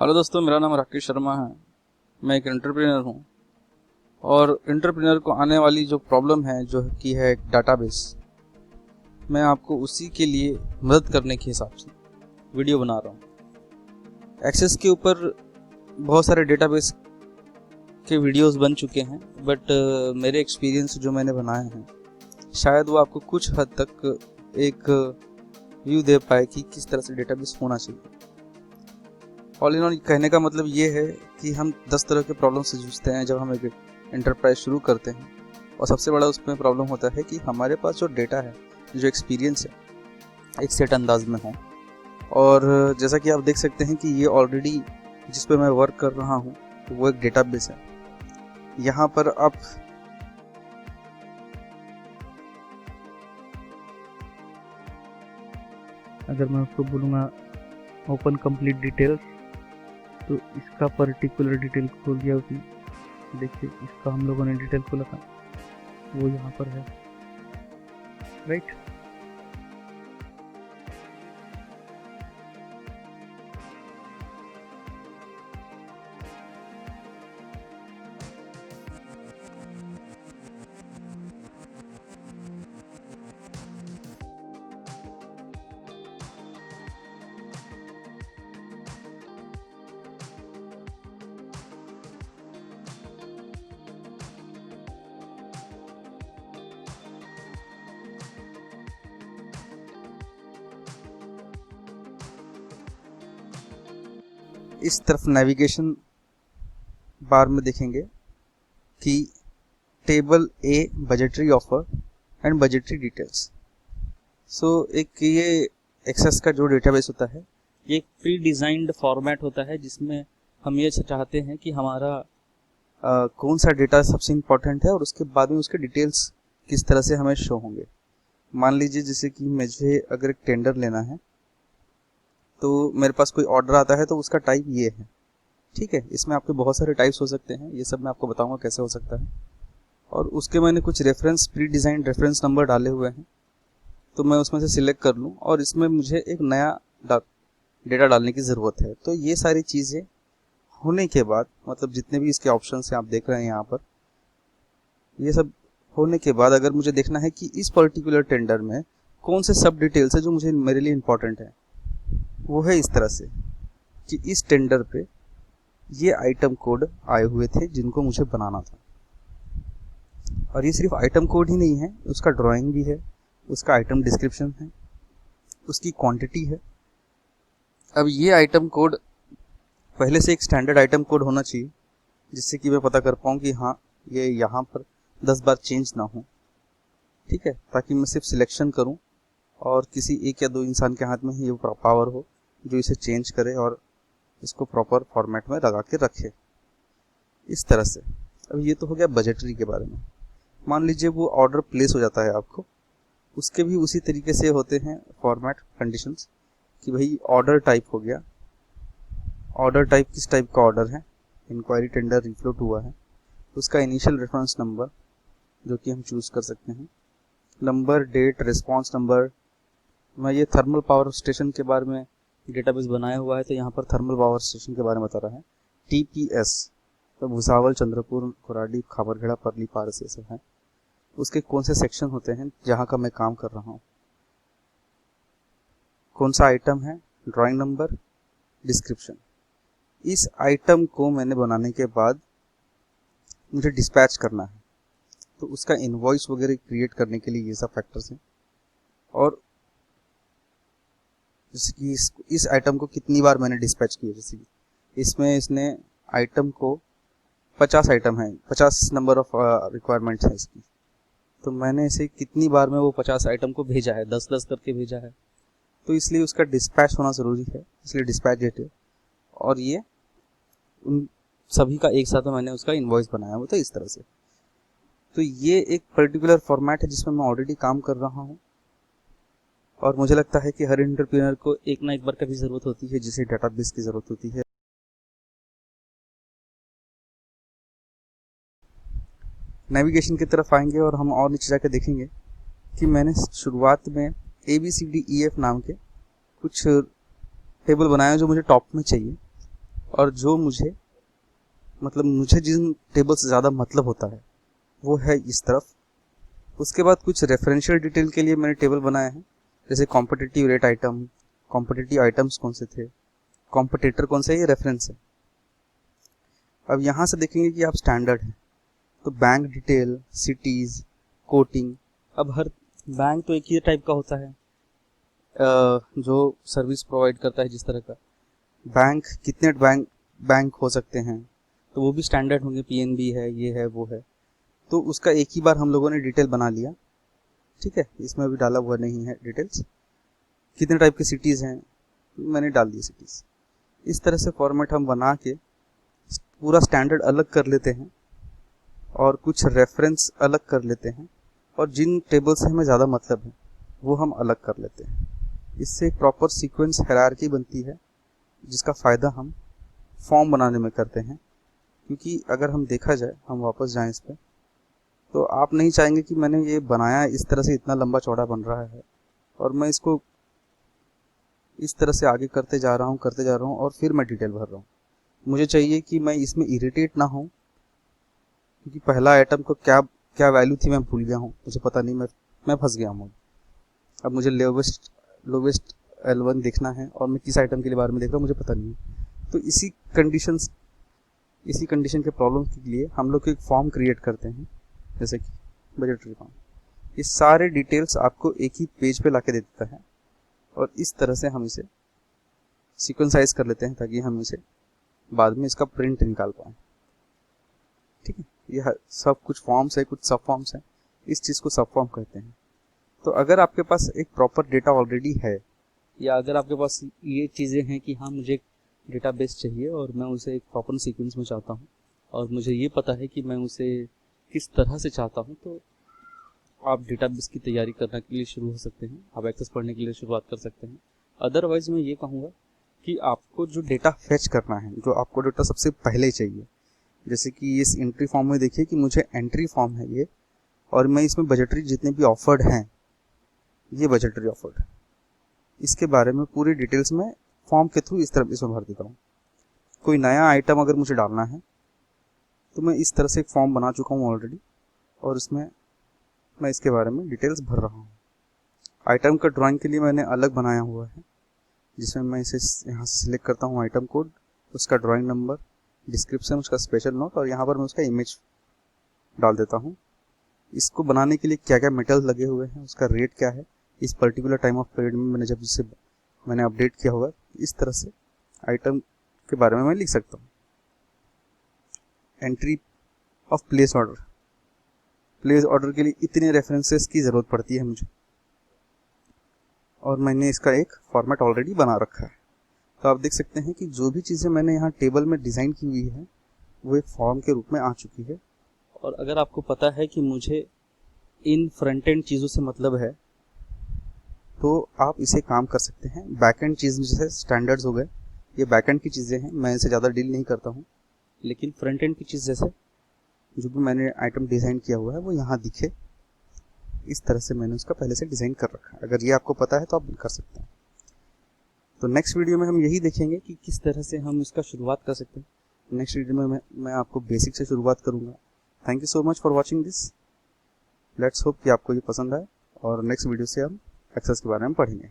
Hello दोस्तों, मेरा नाम राकेश शर्मा है। मैं एक एंटरप्रेन्योर हूँ और एंटरप्रेन्योर को आने वाली जो प्रॉब्लम है जो कि है एक डाटाबेस, मैं आपको उसी के लिए मदद करने के हिसाब से वीडियो बना रहा हूँ। एक्सेस के ऊपर बहुत सारे डेटाबेस के वीडियोस बन चुके हैं, बट मेरे एक्सपीरियंस जो मैंने बनाए हैं शायद वो आपको कुछ हद तक एक व्यू दे पाए कि किस तरह से डेटाबेस होना चाहिए। ऑल इन ऑल कहने का मतलब ये है कि हम 10 तरह के प्रॉब्लम से जूझते हैं जब हम एक एंटरप्राइज शुरू करते हैं, और सबसे बड़ा उसमें प्रॉब्लम होता है कि हमारे पास जो डेटा है, जो एक्सपीरियंस है, एक सेट अंदाज में हो। और जैसा कि आप देख सकते हैं कि ये ऑलरेडी जिस पे मैं वर्क कर रहा हूँ वो एक डेटाबेस है। यहाँ पर आप अगर मैं उसको बोलूँगा ओपन कंप्लीट डिटेल्स, तो इसका पर्टिकुलर डिटेल खोल दिया उसने। देखिए, इसका हम लोगों ने डिटेल खोला था, वो यहाँ पर है, राइट। इस तरफ नेविगेशन बार में देखेंगे कि table A budgetary offer and budgetary details. So एक ये एक्सेस का जो डेटाबेस होता है, ये एक प्री डिज़ाइंड फॉर्मेट होता है जिसमें हम ये चाहते हैं कि हमारा कौन सा डेटा सबसे इम्पोर्टेंट है और उसके बाद में उसके डिटेल्स किस तरह से हमें शो होंगे। मान लीजिए जैसे कि मुझे अगर एक टेंडर लेना है तो मेरे पास कोई ऑर्डर आता है तो उसका टाइप ये है, ठीक है। इसमें आपके बहुत सारे टाइप्स हो सकते हैं, ये सब मैं आपको बताऊंगा कैसे हो सकता है। और उसके मैंने कुछ reference, pre designed reference number डाले हुए हैं, तो मैं उसमें से सिलेक्ट कर लूँ और इसमें मुझे एक नया डेटा डालने की ज़रूरत है। तो ये सारी चीज़ें होने के बाद, मतलब जितने भी इसके ऑप्शन हैं आप देख रहे हैं यहाँ पर, ये सब होने के बाद अगर मुझे देखना है कि इस पर्टिकुलर टेंडर में कौन से सब डिटेल्स है जो मुझे मेरे लिए इम्पोर्टेंट है, वो है इस तरह से कि इस टेंडर पे ये आइटम कोड आए हुए थे जिनको मुझे बनाना था। और ये सिर्फ आइटम कोड ही नहीं है, उसका ड्राइंग भी है, उसका आइटम डिस्क्रिप्शन है, उसकी क्वांटिटी है। अब ये आइटम कोड पहले से एक स्टैंडर्ड आइटम कोड होना चाहिए जिससे कि मैं पता कर पाऊँ कि हाँ, ये यहाँ पर 10 बार चेंज ना हो, ठीक है, ताकि मैं सिर्फ सिलेक्शन करूँ और किसी एक या दो इंसान के हाथ में ही ये पावर हो जो इसे चेंज करे और इसको प्रॉपर फॉर्मेट में लगा के रखे, इस तरह से। अब ये तो हो गया बजटरी के बारे में। मान लीजिए वो ऑर्डर प्लेस हो जाता है आपको, उसके भी उसी तरीके से होते हैं फॉर्मेट कंडीशंस कि भाई ऑर्डर टाइप हो गया। ऑर्डर टाइप किस टाइप का ऑर्डर है, इंक्वायरी टेंडर रिफ्लोट हुआ है, उसका इनिशियल रेफरेंस नंबर जो कि हम चूज़ कर सकते हैं, नंबर, डेट, रिस्पॉन्स नंबर। मैं ये थर्मल पावर स्टेशन के बारे में डेटाबेस बनाया हुआ है तो यहाँ पर थर्मल पावर स्टेशन के बारे में बता रहा है। TPS तो भुसावल, चंद्रपुर, खुराडी, खाबरगढ़ा, परली, पारस, ये सब है। उसके कौन से सेक्शन होते हैं जहाँ का मैं काम कर रहा हूँ, कौन सा आइटम है, ड्राइंग नंबर, डिस्क्रिप्शन। इस आइटम को मैंने बनाने के बाद मुझे डिस्पैच करना है, तो उसका इनवॉइस वगैरह क्रिएट करने के लिए ये सब फैक्टर्स हैं। और जैसे कि इस आइटम को कितनी बार मैंने डिस्पैच किया, जैसे कि इसमें इसने आइटम को 50 आइटम है, 50 नंबर ऑफ रिक्वायरमेंट्स है इसकी, तो मैंने इसे कितनी बार में वो 50 आइटम को भेजा है, 10-10 करके भेजा है, तो इसलिए उसका डिस्पैच होना ज़रूरी है, इसलिए डिस्पैच डेट है। और ये उन सभी का एक साथ मैंने उसका इनवॉइस बनाया हुआ था इस तरह से। तो ये एक पर्टिकुलर फॉर्मेट है जिसमें मैं ऑलरेडी काम कर रहा हूँ, और मुझे लगता है कि हर एंटरप्रेन्योर को एक ना एक बार कभी ज़रूरत होती है जिसे डेटाबेस की ज़रूरत होती है। नेविगेशन की तरफ आएंगे और हम और नीचे जाकर देखेंगे कि मैंने शुरुआत में ABCDEF नाम के कुछ टेबल बनाया जो मुझे टॉप में चाहिए, और जो मुझे जिन टेबल से ज़्यादा मतलब होता है वो है इस तरफ। उसके बाद कुछ रेफरेंशियल डिटेल के लिए मैंने टेबल बनाया है, जैसे competitive rate item, competitive items कौन से थे, कॉम्पिटिटर कौन से है, ये रेफरेंस है। अब यहाँ से देखेंगे कि आप स्टैंडर्ड है तो बैंक डिटेल, सिटीज़, कोटिंग। अब हर बैंक तो एक ही टाइप का होता है जो सर्विस प्रोवाइड करता है। जिस तरह का बैंक, कितने बैंक हो सकते हैं तो वो भी स्टैंडर्ड होंगे, पीएनबी है, ये है, वो है। तो उसका एक ही बार हम लोगों ने डिटेल बना लिया, ठीक है। इसमें अभी डाला हुआ नहीं है डिटेल्स। कितने टाइप की सिटीज़ हैं मैंने डाल दी सिटीज़। इस तरह से फॉर्मेट हम बना के पूरा स्टैंडर्ड अलग कर लेते हैं और कुछ रेफरेंस अलग कर लेते हैं, और जिन टेबल से हमें ज़्यादा मतलब है वो हम अलग कर लेते हैं। इससे एक प्रॉपर सीक्वेंस हायरार्की बनती है, जिसका फ़ायदा हम फॉर्म बनाने में करते हैं। क्योंकि अगर हम देखा जाए, हम वापस जाएं इस पर, तो आप नहीं चाहेंगे कि मैंने ये बनाया इस तरह से इतना लंबा चौड़ा बन रहा है और मैं इसको इस तरह से आगे करते जा रहा हूँ और फिर मैं डिटेल भर रहा हूँ। मुझे चाहिए कि मैं इसमें इरिटेट ना हूँ, क्योंकि पहला आइटम को क्या वैल्यू थी मैं भूल गया हूँ, मुझे पता नहीं, मैं फंस गया हूँ। अब मुझे लोवेस्ट L1 देखना है और मैं किस आइटम के बारे में देख रहा हूँ मुझे पता नहीं। तो इसी कंडीशन के प्रॉब्लम के लिए हम लोग एक फॉर्म क्रिएट करते हैं, जैसे कि बजटरी फॉर्म। ये सारे डिटेल्स आपको एक ही पेज पे लाके दे देता है और इस तरह से हम इसे सीक्वेंसाइज कर लेते हैं ताकि हम इसे बाद में इसका प्रिंट निकाल पाएँ, ठीक है। यह सब कुछ फॉर्म्स है, कुछ सब फॉर्म्स हैं, इस चीज़ को सब फॉर्म कहते हैं। तो अगर आपके पास एक प्रॉपर डेटा ऑलरेडी है, या अगर आपके पास ये चीज़ें हैं कि हाँ मुझे एक डेटाबेस चाहिए और मैं उसे एक प्रॉपर सीक्वेंस में चाहता हूँ और मुझे ये पता है कि मैं उसे किस तरह से चाहता हूँ, तो आप डेटाबेस की तैयारी करने के लिए शुरू हो सकते हैं, आप एक्सेस पढ़ने के लिए शुरुआत कर सकते हैं। अदरवाइज मैं ये कहूँगा कि आपको जो डेटा फेच करना है, जो आपको डेटा सबसे पहले चाहिए, जैसे कि इस एंट्री फॉर्म में देखिए कि मुझे एंट्री फॉर्म है ये, और मैं इसमें बजटरी जितने भी ऑफर्ड हैं, ये बजटरी ऑफर्ड, इसके बारे में पूरी डिटेल्स में फॉर्म के थ्रू इस तरह इसमें भर देता हूँ। कोई नया आइटम अगर मुझे डालना है तो मैं इस तरह से एक फॉर्म बना चुका हूँ ऑलरेडी, और इसमें मैं इसके बारे में डिटेल्स भर रहा हूँ। आइटम का ड्राइंग के लिए मैंने अलग बनाया हुआ है, जिसमें मैं इसे यहाँ से सिलेक्ट करता हूँ, आइटम कोड, उसका ड्राइंग नंबर, डिस्क्रिप्शन, उसका स्पेशल नोट, और यहाँ पर मैं उसका इमेज डाल देता हूँ। इसको बनाने के लिए क्या क्या मेटल्स लगे हुए हैं, उसका रेट क्या है, इस पर्टिकुलर टाइम ऑफ पीरियड में मैंने जब इसे मैंने अपडेट किया होगा, इस तरह से आइटम के बारे में मैं लिख सकता हूँ। एंट्री ऑफ प्लेस ऑर्डर के लिए इतने रेफरेंसेस की ज़रूरत पड़ती है मुझे, और मैंने इसका एक फॉर्मेट ऑलरेडी बना रखा है। तो आप देख सकते हैं कि जो भी चीज़ें मैंने यहाँ टेबल में डिज़ाइन की हुई है वो एक फॉर्म के रूप में आ चुकी है। और अगर आपको पता है कि मुझे इन फ्रंट एंड चीज़ों से मतलब है, तो आप इसे काम कर सकते हैं। बैक एंड चीज़ जैसे स्टैंडर्ड्स हो गए, ये बैक एंड की चीज़ें हैं, मैं इसे ज़्यादा डील नहीं करता हूँ, लेकिन फ्रंट एंड की चीज़ जैसे जो भी मैंने आइटम डिज़ाइन किया हुआ है वो यहाँ दिखे, इस तरह से मैंने उसका पहले से डिज़ाइन कर रखा है। अगर ये आपको पता है तो आप कर सकते हैं। तो नेक्स्ट वीडियो में हम यही देखेंगे कि किस तरह से हम इसका शुरुआत कर सकते हैं। नेक्स्ट वीडियो में मैं आपको बेसिक से शुरुआत करूँगा। Thank you so much for watching this. Let's hope कि आपको ये पसंद आए, और नेक्स्ट वीडियो से हम एक्सेस के बारे में पढ़ेंगे।